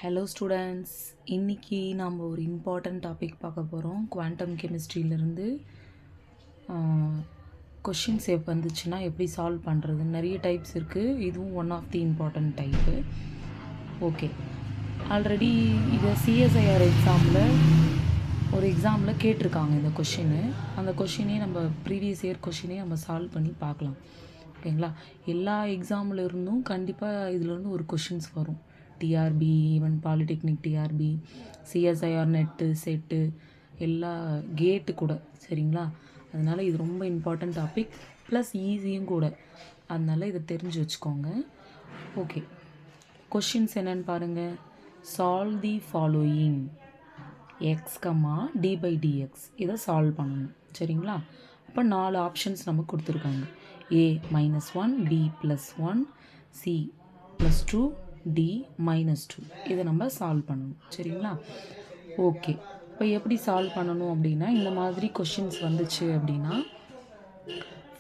Hello students, இன்றைக்கி நாம் ஒரு இம்பார்ட்டண்ட் டாபிக் பார்க்க போகிறோம். குவாண்டம் கெமிஸ்ட்ரியிலேருந்து கொஷின்ஸ் வந்துச்சுன்னா எப்படி சால்வ் பண்ணுறது. நிறைய டைப்ஸ் இருக்குது, இதுவும் one of the important type. Okay, already இதை சிஎஸ்ஐஆர் எக்ஸாமில் கேட்டிருக்காங்க இந்த கொஷின்னு. அந்த கொஷினே நம்ம ப்ரீவியஸ் இயர் கொஷினே நம்ம சால்வ் பண்ணி பார்க்கலாம். ஓகேங்களா? எல்லா எக்ஸாமில் இருந்தும் கண்டிப்பாக இதிலேருந்து ஒரு கொஷின்ஸ் வரும். TRB, even polytechnic TRB, CSIR net set எல்லா கேட்டு கூட. சரிங்களா? அதனால் இது ரொம்ப இம்பார்ட்டண்ட் டாபிக், ப்ளஸ் ஈஸியும் கூட. அதனால் இதை தெரிஞ்சு வச்சுக்கோங்க. ஓகே, கொஷின்ஸ் என்னென்னு பாருங்கள். Solve the following x comma d by dx. இதை சால்வ் பண்ணணும். சரிங்களா? அப்போ 4 ஆப்ஷன்ஸ் நமக்கு கொடுத்துருக்காங்க. A -1, B +1, C +2, D -2. இதை நம்ம சால்வ் பண்ணணும். சரிங்களா? ஓகே, இப்போ எப்படி சால்வ் பண்ணணும் அப்படின்னா, இந்த மாதிரி கொஷின்ஸ் வந்துச்சு அப்படின்னா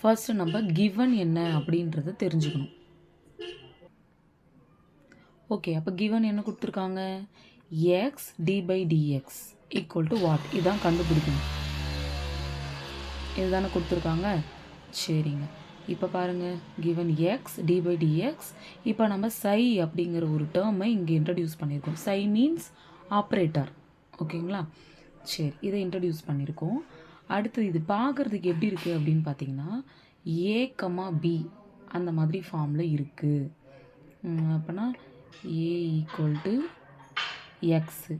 ஃபர்ஸ்ட் நம்ம கிவன் என்ன அப்படின்றத தெரிஞ்சுக்கணும். ஓகே, அப்போ கிவன் என்ன கொடுத்துருக்காங்க? X d by dx equal to what? இதான் கண்டுபிடிக்கணும். இதுதானே கொடுத்துருக்காங்க. சரிங்க, இப்போ பாருங்கள், given x d by dx. இப்போ நம்ம சை அப்படிங்கிற ஒரு டேர்மை இங்கே இன்ட்ரடியூஸ் பண்ணியிருக்கோம். Psi means operator. ஓகேங்களா? சரி, இதை இன்ட்ரடியூஸ் பண்ணியிருக்கோம். அடுத்து இது பார்க்குறதுக்கு எப்படி இருக்குது அப்படின்னு பார்த்தீங்கன்னா, ஏ கமா பி அந்த மாதிரி ஃபார்மில் இருக்குது. அப்போனா A equal to x,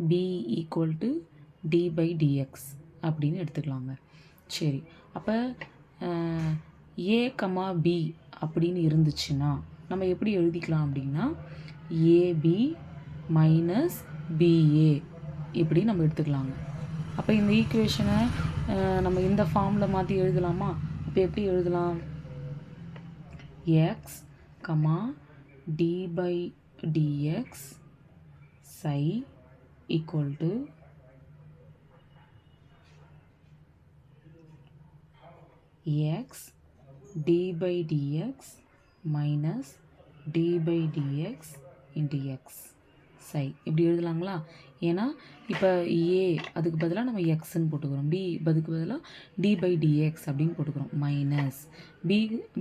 B equal to d by dx அப்படின்னு எடுத்துக்கலாங்க. சரி, அப்போ ஏ கமா பி அப்படின்னு இருந்துச்சுன்னா நம்ம எப்படி எழுதிக்கலாம் அப்படின்னா, ஏபி மைனஸ் பிஏ இப்படி நம்ம எடுத்துக்கலாங்க. அப்போ இந்த ஈக்குவேஷனை நம்ம இந்த ஃபார்மில் மாற்றி எழுதலாமா? அப்போ எப்படி எழுதலாம்? X comma d by dx psi equal to x d by dx minus d by dx into x psi இப்படி எழுதலாங்களா? ஏன்னா இப்போ ஏ அதுக்கு பதிலாக நம்ம எக்ஸ்ன்னு போட்டுக்கிறோம், பி அதுக்கு பதிலாக டி பை டிஎக்ஸ் அப்படின்னு போட்டுக்கிறோம், மைனஸ்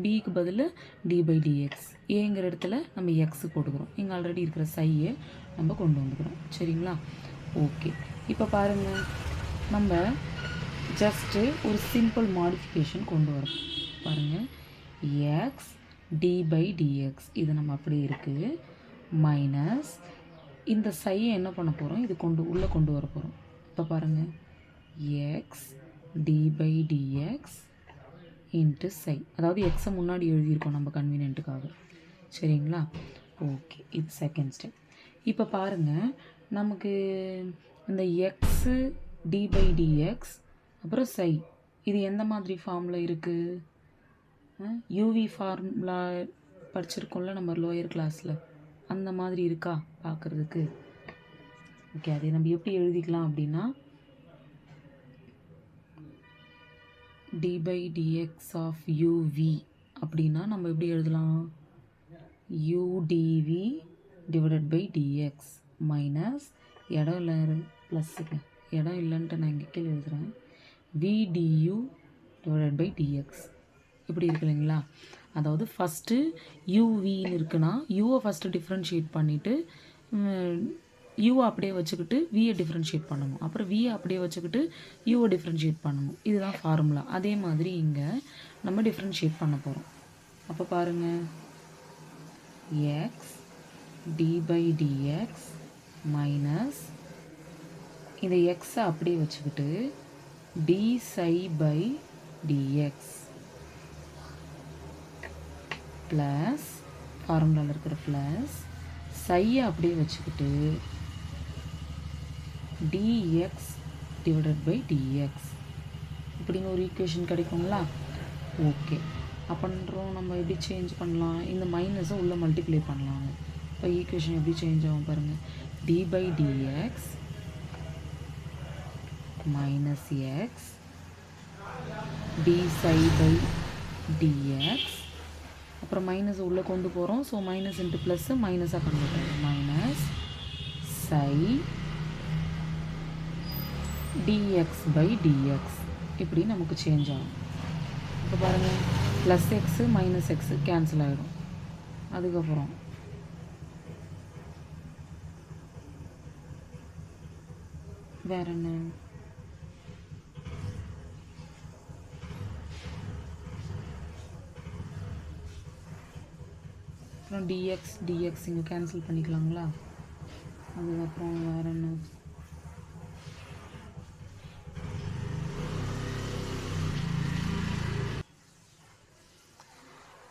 பிக்கு பதில் டி பை டிஎக்ஸ், ஏங்கிற இடத்துல நம்ம எக்ஸு போட்டுக்கிறோம். இங்கே ஆல்ரெடி இருக்கிற சையை நம்ம கொண்டு வந்துக்கிறோம். சரிங்களா? ஓகே, இப்போ பாருங்கள், நம்ம ஜஸ்ட்டு ஒரு சிம்பிள் மாடிஃபிகேஷன் கொண்டு வரோம். பாருங்கள், எக்ஸ் டி பை டிஎக்ஸ் இது நம்ம அப்படியே இருக்குது, மைனஸ் இந்த சையை என்ன பண்ண போகிறோம்? இது உள்ளே கொண்டு வர போகிறோம். இப்போ பாருங்கள், x d by dx into psi, அதாவது எக்ஸை முன்னாடி எழுதியிருக்கோம் நம்ம கன்வீனியன்ட்டுக்காக. சரிங்களா? ஓகே, இது செகண்ட் ஸ்டெப். இப்போ பாருங்கள், நமக்கு இந்த எக்ஸு டி பை டிஎக்ஸ் அப்புறம் சை இது எந்த மாதிரி ஃபார்மில் இருக்குது? யூவி ஃபார்முலா படிச்சிருக்கோம்ல நம்ம லோயர் கிளாஸில், அந்த மாதிரி இருக்கா பார்க்குறதுக்கு? ஓகே, அதை நம்ம எப்படி எழுதிக்கலாம் அப்படின்னா, d by dx of UV அப்படின்னா நம்ம எப்படி எழுதலாம்? U dv divided by dx minus இடம் இல்லை ப்ளஸ்ஸுக்கு இடம் இல்லைன்ட்டு நான் இங்கே கீழே எழுதுகிறேன், விடியூ டிவைடட் பை டிஎக்ஸ் இப்படி இருக்கு இல்லைங்களா? அதாவது ஃபஸ்ட்டு யூவின்னு இருக்குன்னா யூவை ஃபஸ்ட்டு டிஃப்ரென்ஷியேட் பண்ணிவிட்டு யூவை அப்படியே வச்சுக்கிட்டு வியை டிஃப்ரென்ஷியேட் பண்ணணும், அப்புறம் வியை அப்படியே வச்சுக்கிட்டு யூவை டிஃப்ரென்ஷியேட் பண்ணணும். இதுதான் ஃபார்முலா. அதே மாதிரி இங்கே நம்ம டிஃப்ரென்ஷியேட் பண்ண போகிறோம். அப்போ பாருங்கள், x d by dx minus இந்த எக்ஸை அப்படியே வச்சுக்கிட்டு d psi by dx plus ஃபார்முலாவில் இருக்கிற ப்ளஸ் சையை அப்படியே வச்சுக்கிட்டு டிஎக்ஸ் டிவைடட் பை டிஎக்ஸ் இப்படிங்க ஒரு ஈக்குவேஷன் கிடைக்குங்களா? ஓகே, அப்படின்றோம் நம்ம எப்படி சேஞ்ச் பண்ணலாம்? இந்த மைனஸை உள்ளே மல்டிப்ளை பண்ணலாங்க. இப்போ ஈக்குவேஷன் எப்படி சேஞ்ச் ஆகும் பாருங்கள், d by dx minus x d psi by dx, அப்புறம் மைனஸ் உள்ளே கொண்டு போகிறோம். ஸோ மைனஸ் இன்ட்டு ப்ளஸ்ஸு மைனஸாக கன்வெர்ட் ஆகும், minus psi dx by dx இப்படி நமக்கு சேஞ்ச் ஆகும். இப்போ பாருங்கள், plus x minus x cancel ஆகிடும். அதுக்கப்புறம் வேற என்ன, அப்புறம் டிஎக்ஸ் டிஎக்ஸ் இங்கே கேன்சல் பண்ணிக்கலாங்களா. அதுக்கப்புறம் வேற என்ன,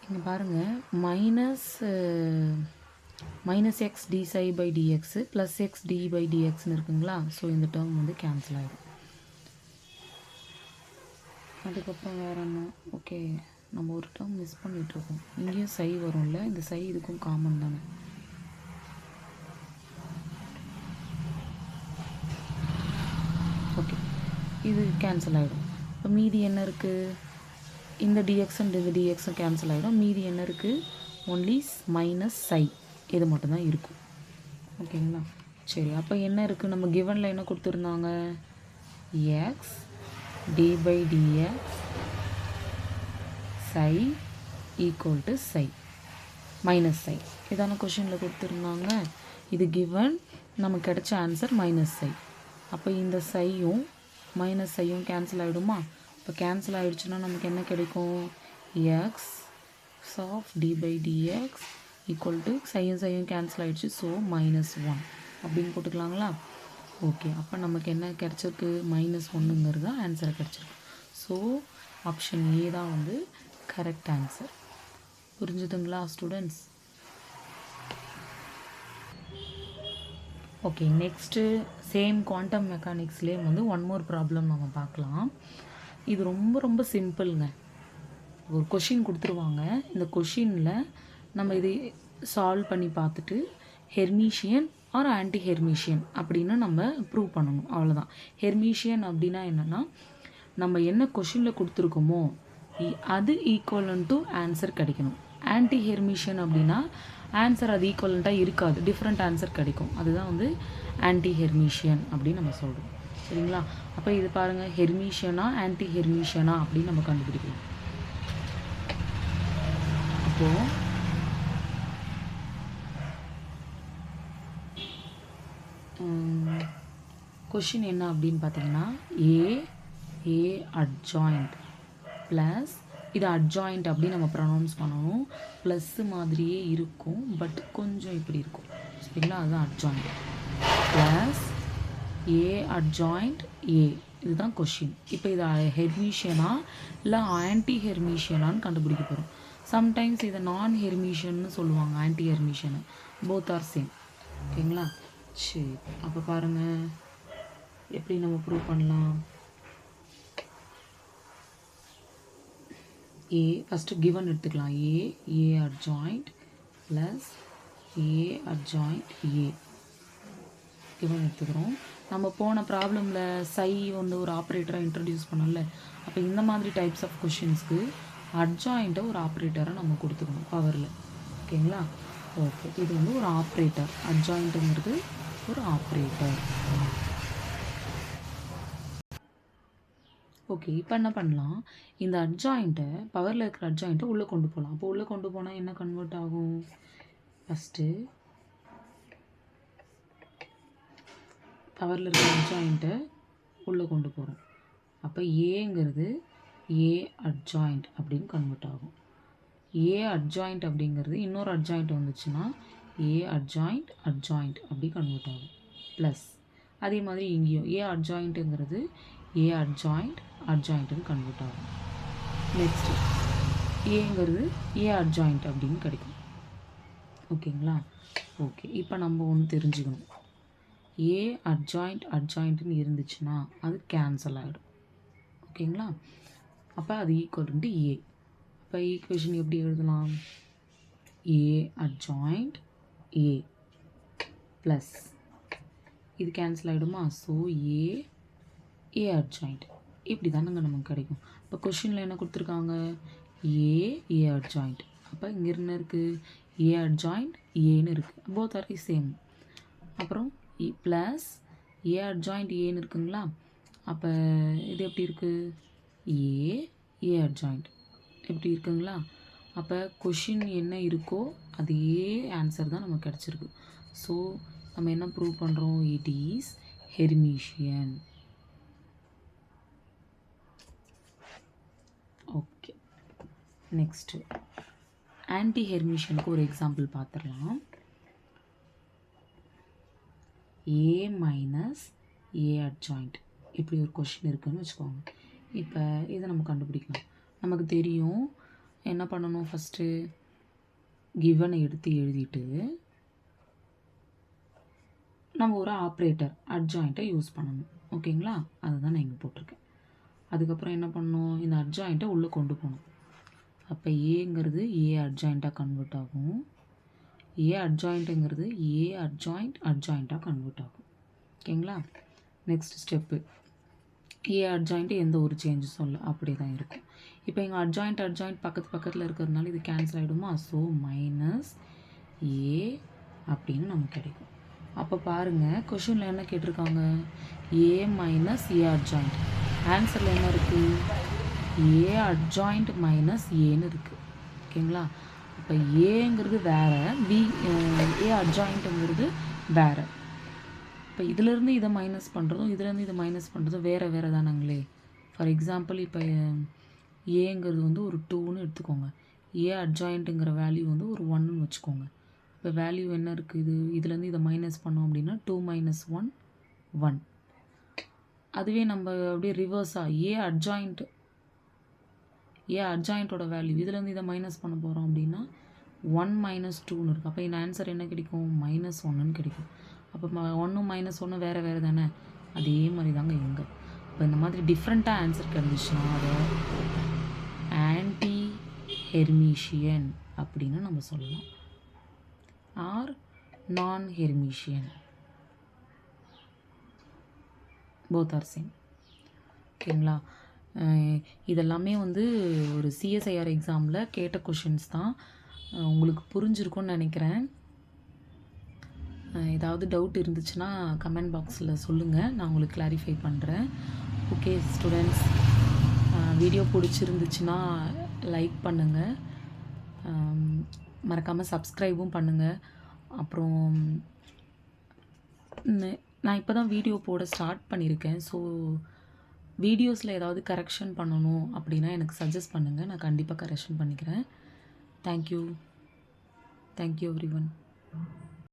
இங்கே பாருங்கள், minus x d psi by dx plus x d by டிஎக்ஸ்னு இருக்குங்களா. ஸோ இந்த டேர்ம் வந்து கேன்சல் ஆகிடும். அதுக்கப்புறம் வேறு என்ன, ஓகே நம்ம ஒரு டேர்ம் மிஸ் பண்ணிகிட்ருக்கோம். இங்கேயும் சை வரும்ல, இந்த சை இதுக்கும் காமன் தானே. ஓகே, இது கேன்சல் ஆகிடும். இப்போ மீதி என்ன இருக்குது, இந்த டிஎக்ஸ் அண்ட் இந்த டிஎக்ஸும் கேன்சல் ஆகிடும். மீதி என்ன இருக்குது, ஒன்லி மைனஸ் சை, இது மட்டும்தான் இருக்கும். ஓகேங்களா. சரி, அப்போ என்ன இருக்குது, நம்ம கிவனில் என்ன கொடுத்துருந்தாங்க, x d by dx psi equal to psi minus psi, இதான கொஷினில் கொடுத்துருந்தாங்க. இது கிவன், நமக்கு கிடைச்ச ஆன்சர் மைனஸ் சை. அப்போ இந்த சையும் மைனஸ் சையும் கேன்சல் ஆகிடுமா. இப்போ கேன்சல் ஆகிடுச்சுன்னா நமக்கு என்ன கிடைக்கும், x of d by dx equal to சையும் கேன்சல் ஆகிடுச்சு, ஸோ -1 அப்படின்னு போட்டுக்கலாங்களா. ஓகே, அப்போ நமக்கு என்ன கிடச்சிருக்கு, -1ங்கிறது தான் ஆன்சரை கிடச்சிருக்கு. ஸோ ஆப்ஷன் ஏ தான் வந்து கரெக்ட் ஆன்சர். புரிஞ்சுதுங்களா students. Okay, next same quantum மெக்கானிக்ஸ்லேயே வந்து ஒன் மோர் ப்ராப்ளம் நம்ம பார்க்கலாம். இது ரொம்ப ரொம்ப சிம்பிளுங்க. ஒரு கொஷின் கொடுத்துருவாங்க, இந்த கொஷினில் நம்ம இது சால்வ் பண்ணி பார்த்துட்டு ஹெர்மிஷியன் ஆர் ஆன்டி ஹெர்மிஷியன் அப்படின்னு நம்ம ப்ரூவ் பண்ணணும், அவ்வளோதான். ஹெர்மிஷியன் அப்படின்னா என்னென்னா, நம்ம என்ன கொஷினில் கொடுத்துருக்கோமோ அது ஈக்குவலன் டு ஆன்சர் கிடைக்கணும். ஆன்டி ஹெர்மிஷியன் அப்படின்னா ஆன்சர் அது ஈக்குவலண்ட்டாக இருக்காது, டிஃப்ரெண்ட் ஆன்சர் கிடைக்கும். அதுதான் வந்து ஆன்டி ஹெர்மிஷியன் அப்படின்னு நம்ம சொல்கிறோம். சரிங்களா. அப்போ இது பாருங்கள், ஹெர்மிஷியனா ஆன்டி ஹெர்மிஷியனா அப்படின்னு நம்ம கண்டுபிடிக்கலாம். அப்போது கொஷின் என்ன அப்படின்னு பார்த்தீங்கன்னா, ஏ அட்ஜாயிண்ட் ப்ளஸ், இது அட்ஜாயிண்ட் அப்படின்னு நம்ம ப்ரொனவுன்ஸ் பண்ணணும். ப்ளஸ்ஸு மாதிரியே இருக்கும், பட் கொஞ்சம் இப்படி இருக்கும். சரிங்களா, அதுதான் adjoint. Plus A adjoint A, இதுதான் கொஷின். இப்போ இது ஹெர்மிஷியனா இல்லை ஆன்டி ஹெர்மிஷியனான்னு கண்டுபிடிக்க போகிறோம். சம்டைம்ஸ் இதை நான் ஹெர்மிஷியன்னு சொல்லுவாங்க, ஆன்டி ஹெர்மிஷியனை. Both are same. ஓகேங்களா. சரி, அப்போ பாருங்கள் எப்படி நம்ம ப்ரூவ் பண்ணலாம். ஏ ஃபஸ்ட்டு கிவன் எடுத்துக்கலாம். ஏ adjoint plus A adjoint A given எடுத்துக்கிறோம். நம்ம போன ப்ராப்ளமில் சை வந்து ஒரு ஆப்ரேட்டராக இன்ட்ரடியூஸ் பண்ணல. அப்போ இந்த மாதிரி டைப்ஸ் ஆஃப் கொஷின்ஸ்க்கு அட்ஜாயிண்ட்டை ஒரு ஆப்ரேட்டரை நம்ம கொடுத்துக்கணும் பவரில். ஓகேங்களா. ஓகே, இது வந்து ஒரு ஆப்ரேட்டர், அட்ஜாயிண்ட்டுங்கிறது ஒரு ஆப்ரேட்டர். ஓகே, இப்போ என்ன பண்ணலாம், இந்த அட்ஜாயிண்ட்டை, பவரில் இருக்கிற அட்ஜாயிண்ட்டை உள்ளே கொண்டு போகலாம். அப்போ உள்ளே கொண்டு போனால் என்ன கன்வெர்ட் ஆகும், ஃபஸ்ட்டு பவரில் இருக்கிற அட்ஜாயிண்ட்டை உள்ளே கொண்டு போகிறோம். அப்போ ஏங்கிறது ஏ அட்ஜாயிண்ட் அப்படின்னு கன்வெர்ட் ஆகும். ஏ அட்ஜாயிண்ட் அப்படிங்கிறது இன்னொரு அட்ஜாயிண்ட் வந்துச்சுன்னா ஏ அட்ஜாயிண்ட் அப்படி கன்வெர்ட் ஆகும். ப்ளஸ் அதே மாதிரி இங்கேயும் ஏ அட்ஜாயிண்ட்டுங்கிறது ஏ அட்ஜாயிண்ட்டுன்னு கன்வெர்ட் ஆகும். நெக்ஸ்ட்டு ஏங்கிறது ஏ அட்ஜாயிண்ட் அப்படின்னு கிடைக்கும். ஓகேங்களா. ஓகே, இப்போ நம்ம ஒன்று தெரிஞ்சுக்கணும். ஏ அட்ஜாயிண்ட்டுன்னு இருந்துச்சுன்னா அது கேன்சல் ஆகிடும். ஓகேங்களா. அப்போ அது ஈக்குவல் டு ஏ. இப்போ ஈக்குவேஷன் எப்படி எழுதலாம், ஏ அட்ஜாயிண்ட் ஏ ப்ளஸ் இது கேன்சல் ஆகிடுமா. ஸோ ஏ அட்ஜாயிண்ட் இப்படி தானேங்க நமக்கு கிடைக்கும். இப்போ கொஷினில் என்ன கொடுத்துருக்காங்க, ஏ அட்ஜாயிண்ட். அப்போ இங்கே என்ன இருக்குது, ஏ அட்ஜாயிண்ட் ஏன்னு இருக்குது. Both are same. அப்புறம் ப்ளஸ் ஏ அட்ஜாயிண்ட் ஏன்னு இருக்குங்களா. அப்போ இது எப்படி இருக்குது, ஏ அட்ஜாயிண்ட் எப்படி இருக்குங்களா. அப்போ கொஷின் என்ன இருக்கோ அதே ஆன்சர் தான் நமக்கு கிடச்சிருக்கு. ஸோ நம்ம என்ன ப்ரூவ் பண்ணுறோம், it is Hermitian. Okay, next anti ஹெர்மிஷியனுக்கு ஒரு எக்ஸாம்பிள் பார்த்துடலாம். ஏ மைனஸ் ஏ அட்ஜாயிண்ட் இப்படி ஒரு கொஷின் இருக்குதுன்னு வச்சுக்கோங்க. இப்போ இதை நம்ம கண்டுபிடிக்கலாம். நமக்கு தெரியும் என்ன பண்ணணும், ஃபஸ்ட்டு கிவனை எடுத்து எழுதிட்டு நம்ம ஒரு ஆப்ரேட்டர் அட்ஜாயிண்ட்டை யூஸ் பண்ணணும். ஓகேங்களா, அதுதான் நான் இங்கே போட்டிருக்கேன். அதுக்கப்புறம் என்ன பண்ணணும், இந்த அட்ஜாயிண்ட்டை உள்ளே கொண்டு போகணும். அப்போ ஏங்கிறது ஏ அட்ஜாயிண்ட்டாக கன்வெர்ட் ஆகும், ஏ அட்ஜாயிண்ட்டுங்கிறது ஏ அட்ஜாயிண்ட்டாக கன்வெர்ட் ஆகும். ஓகேங்களா. நெக்ஸ்ட் ஸ்டெப்பு, ஏ அட்ஜாயிண்ட்டு எந்த ஒரு சேஞ்சஸும் இல்லை, அப்படி தான் இருக்கும். இப்போ இங்கே அட்ஜாயிண்ட் பக்கத்தில் இருக்கிறதுனால இது கேன்சல் ஆகிடுமா. ஸோ மைனஸ் ஏ அப்படின்னு நமக்கு கிடைக்கும். அப்போ பாருங்கள், கொஷினில் என்ன கேட்டிருக்காங்க, ஏ மைனஸ் ஏ அட்ஜாயிண்ட். ஆன்சரில் என்ன இருக்குது, ஏ அட்ஜாயிண்ட் மைனஸ் ஏன்னு இருக்குது. ஓகேங்களா. இப்போ ஏங்கிறது வேறு, ஏ அட்ஜாயிண்ட்டுங்கிறது வேறு. இப்போ இதிலேருந்து இதை மைனஸ் பண்ணுறதும் இதிலேருந்து இதை மைனஸ் பண்ணுறதும் வேறு தானாங்களே. ஃபார் எக்ஸாம்பிள் இப்போ ஏங்கிறது வந்து ஒரு 2ன்னு எடுத்துக்கோங்க, ஏ அட்ஜாயிண்ட்டுங்கிற வேல்யூ வந்து ஒரு 1ன்னு வச்சுக்கோங்க. இப்போ வேல்யூ என்ன இருக்குது, இதுலேருந்து இதை மைனஸ் பண்ணோம் அப்படின்னா 2 மைனஸ் 1 1. அதுவே நம்ம அப்படியே ரிவர்ஸாக ஏ அட்ஜாயிண்ட்டோட வேல்யூ இதுலேருந்து இதை மைனஸ் பண்ண போகிறோம் அப்படின்னா 1 மைனஸ் 2ன்னு இருக்குது. அப்போ இந்த ஆன்சர் என்ன கிடைக்கும், மைனஸ் 1ன்னு கிடைக்கும். அப்போ 1 மைனஸ் 1 வேறு தானே, அதே மாதிரி தாங்க இங்கே. இப்போ இந்த மாதிரி டிஃப்ரெண்ட்டாக ஆன்சர் கிடந்துச்சுன்னா அதை ஆன்டி ஹெர்மிஷியன் அப்படின்னு நம்ம சொல்லலாம், ஆர் நான் ஹெர்மிஷியன், போத் ஆர் சேம். ஓகேங்களா. இதெல்லாமே வந்து ஒரு சிஎஸ்ஐஆர் எக்ஸாமில் கேட்ட கொஷின்ஸ் தான். உங்களுக்கு புரிஞ்சிருக்கும்னு நினைக்கிறேன். ஏதாவது டவுட் இருந்துச்சுன்னா கமெண்ட் பாக்ஸில் சொல்லுங்கள், நான் உங்களுக்கு கிளாரிஃபை பண்ணுறேன். ஓகே ஸ்டூடெண்ட்ஸ், வீடியோ பிடிச்சிருந்துச்சுன்னா லைக் பண்ணுங்கள், மறக்காமல் சப்ஸ்கிரைபும் பண்ணுங்கள். அப்புறம் நான் இப்போ தான் வீடியோ போட ஸ்டார்ட் பண்ணியிருக்கேன். ஸோ வீடியோஸில் ஏதாவது கரெக்ஷன் பண்ணணும் அப்படின்னா எனக்கு சஜஸ்ட் பண்ணுங்கள், நான் கண்டிப்பாக கரெக்ஷன் பண்ணிக்கிறேன். Thank you every one.